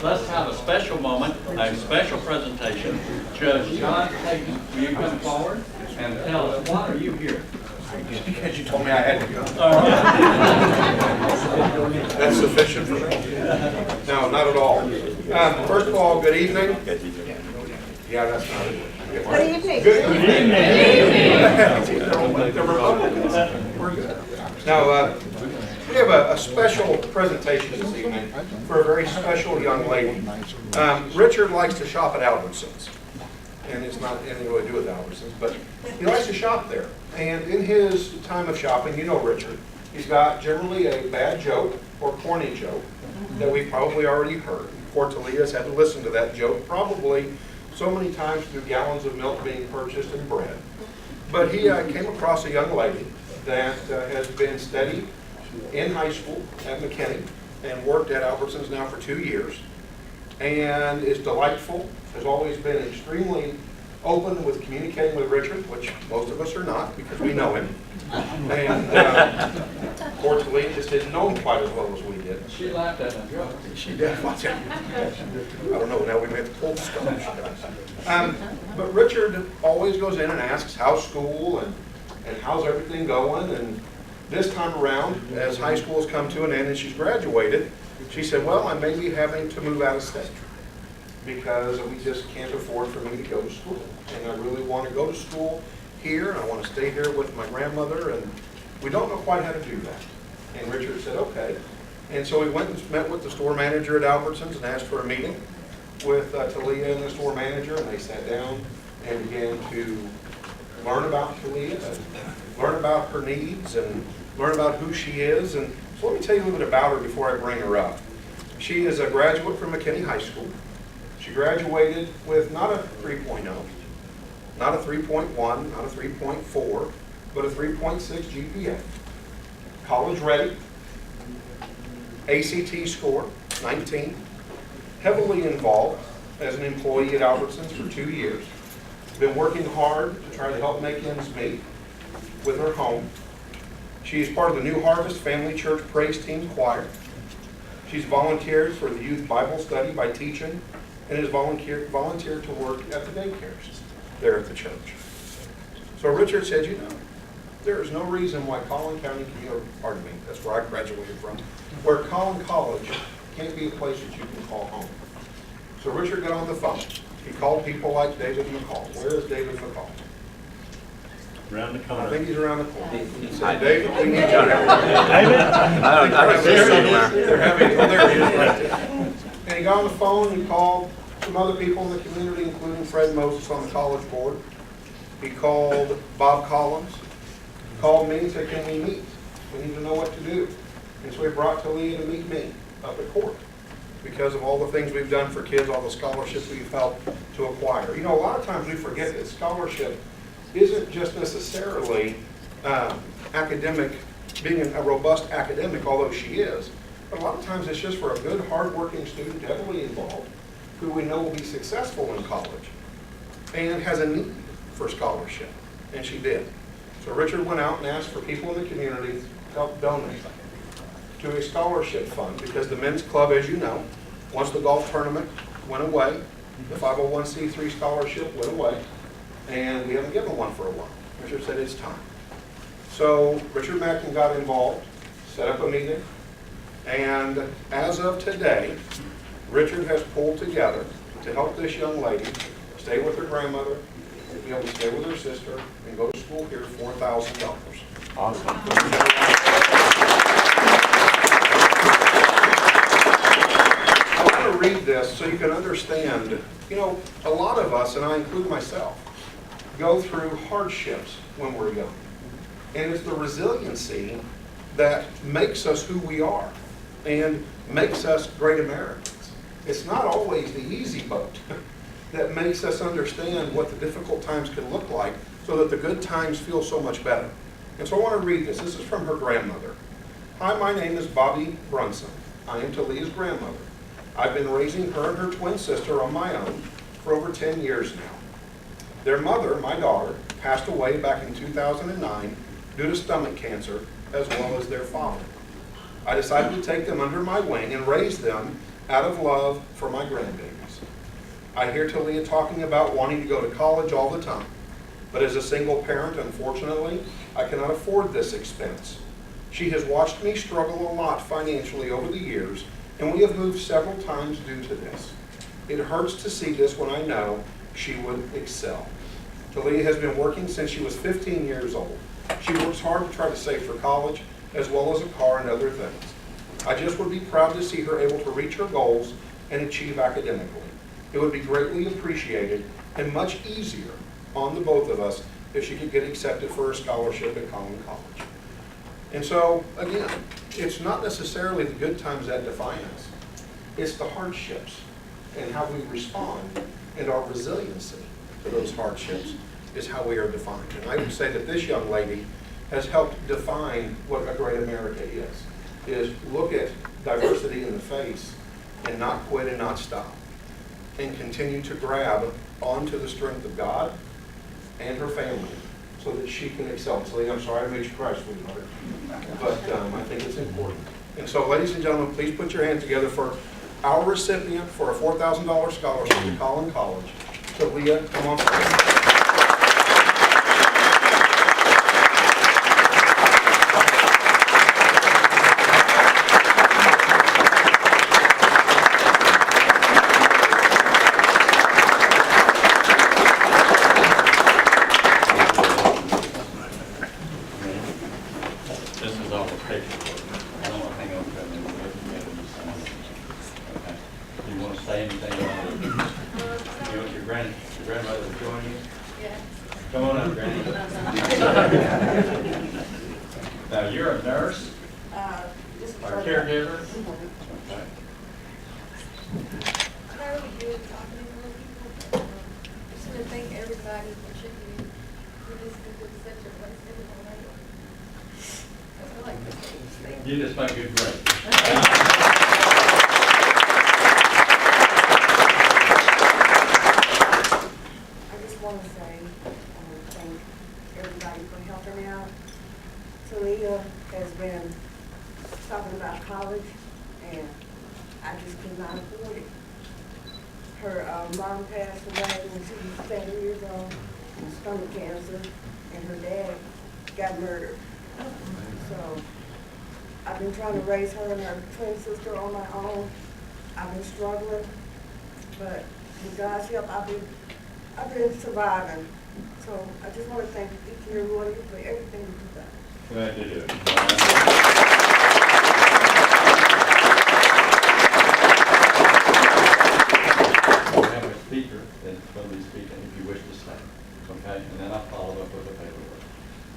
let's have a special moment, a special presentation. Judge John Payton, will you come forward and tell us, why are you here? Just because you told me I had to go. All right. That's sufficient for me. No, not at all. First of all, good evening. Yeah, that's not it. Good evening. Good evening. The Republicans. We're good. Now, we have a special presentation this evening for a very special young lady. Richard likes to shop at Albertsons. And it's not anything really to do with Albertsons, but he likes to shop there. And in his time of shopping, you know Richard, he's got generally a bad joke or corny joke that we've probably already heard. Poor Teleah's had to listen to that joke probably so many times through gallons of milk being purchased and bread. But he came across a young lady that has been steady in high school at McKinney and worked at Albertsons now for 2 years and is delightful, has always been extremely open with communicating with Richard, which most of us are not because we know him. And poor Teleah just didn't know him quite as well as we did. She laughed at my joke. She did. Watch out. I don't know. Now we may have to pull the scholarship. But Richard always goes in and asks how's school and how's everything going. And this time around, as high school has come to an end and she's graduated, she said, well, I may be having to move out of state because we just can't afford for me to go to school. And I really want to go to school here, and I want to stay here with my grandmother, and we don't know quite how to do that. And Richard said, okay. And so we went and met with the store manager at Albertsons and asked for a meeting with Teleah and the store manager, and they sat down and began to learn about Teleah, and learn about her needs, and learn about who she is. And so let me tell you a little bit about her before I bring her up. She is a graduate from McKinney High School. She graduated with not a 3.0, not a 3.1, not a 3.4, but a 3.6 GPA. College ready, ACT score, 19. Heavily involved as an employee at Albertsons for 2 years. Been working hard to try to help make ends meet with her home. She is part of the New Harvest Family Church Praise Team Choir. She's volunteered for the youth Bible study by teaching and has volunteered to work at the daycares there at the church. So Richard said, you know, there is no reason why Collin County Community, pardon me, that's where I graduated from, where Collin College can't be a place that you can call home. So Richard got on the phone. He called people like David McCall. Where is David McCall? Around the corner. I think he's around the corner. He said, David, we need you. David? They're having, oh, there he is right there. And he got on the phone, he called some other people in the community, including Fred Moses on the college board. He called Bob Collins. He called me and said, can we meet? We need to know what to do. And so he brought Teleah to meet me up at court because of all the things we've done for kids, all the scholarships we've helped to acquire. You know, a lot of times we forget that scholarship isn't just necessarily academic, being a robust academic, although she is, but a lot of times it's just for a good, hard-working student, heavily involved, who we know will be successful in college and has a need for scholarship, and she did. So Richard went out and asked for people in the community to help donate to a scholarship fund because the men's club, as you know, once the golf tournament went away, the 501c3 scholarship went away, and we haven't given one for a while. Richard said it's time. So Richard Mackin got involved, set up a meeting, and as of today, Richard has pulled together to help this young lady stay with her grandmother, be able to stay with her sister, and go to school here for $4,000. Awesome. I want to read this so you can understand, you know, a lot of us, and I include myself, go through hardships when we're young. And it's the resiliency that makes us who we are and makes us great Americans. It's not always the easy boat that makes us understand what the difficult times can look like so that the good times feel so much better. And so I want to read this. This is from her grandmother. Hi, my name is Bobby Brunson. I am Teleah's grandmother. I've been raising her and her twin sister on my own for over 10 years now. Their mother, my daughter, passed away back in 2009 due to stomach cancer, as well as their father. I decided to take them under my wing and raise them out of love for my grandbabies. I hear Teleah talking about wanting to go to college all the time, but as a single parent, unfortunately, I cannot afford this expense. She has watched me struggle a lot financially over the years, and we have moved several times due to this. It hurts to see this when I know she would excel. Teleah has been working since she was 15 years old. She works hard to try to save for college, as well as a car and other things. I just would be proud to see her able to reach her goals and achieve academically. It would be greatly appreciated and much easier on the both of us if she could get accepted for a scholarship at Collin College. And so, again, it's not necessarily the good times that define us. It's the hardships and how we respond and our resiliency to those hardships is how we are defined. And I would say that this young lady has helped define what a great America is look at diversity in the face and not quit and not stop, and continue to grab onto the strength of God and her family so that she can excel. So I'm sorry I made you cry, sweetheart, but I think it's important. And so, ladies and gentlemen, please put your hands together for our recipient for a $4,000 scholarship to Collin College. Teleah, come on forward. This is all the paperwork. I don't want to hang on to that anymore. Okay. Do you want to say anything about it? You want your grandmother to join you? Yeah. Come on up, Granny. Now, you're a nurse or a caregiver? Okay. It's not really good talking to little people. Just want to thank everybody for checking in. We're just going to such a place everyone like. That's what I like to say. Thank you. You just make good grades. I just want to say, thank everybody for helping out. Teleah has been talking about college, and I just could not afford it. Her mom passed away when she was 7 years old from stomach cancer, and her dad got murdered. So I've been trying to raise her and her twin sister on my own. I've been struggling, but with God's help, I've been surviving. So I just want to thank each and every one of you for everything that you've done. Glad to do it. We have a speaker that's going to be speaking if you wish to stay. Okay? And then I'll follow up with the paperwork.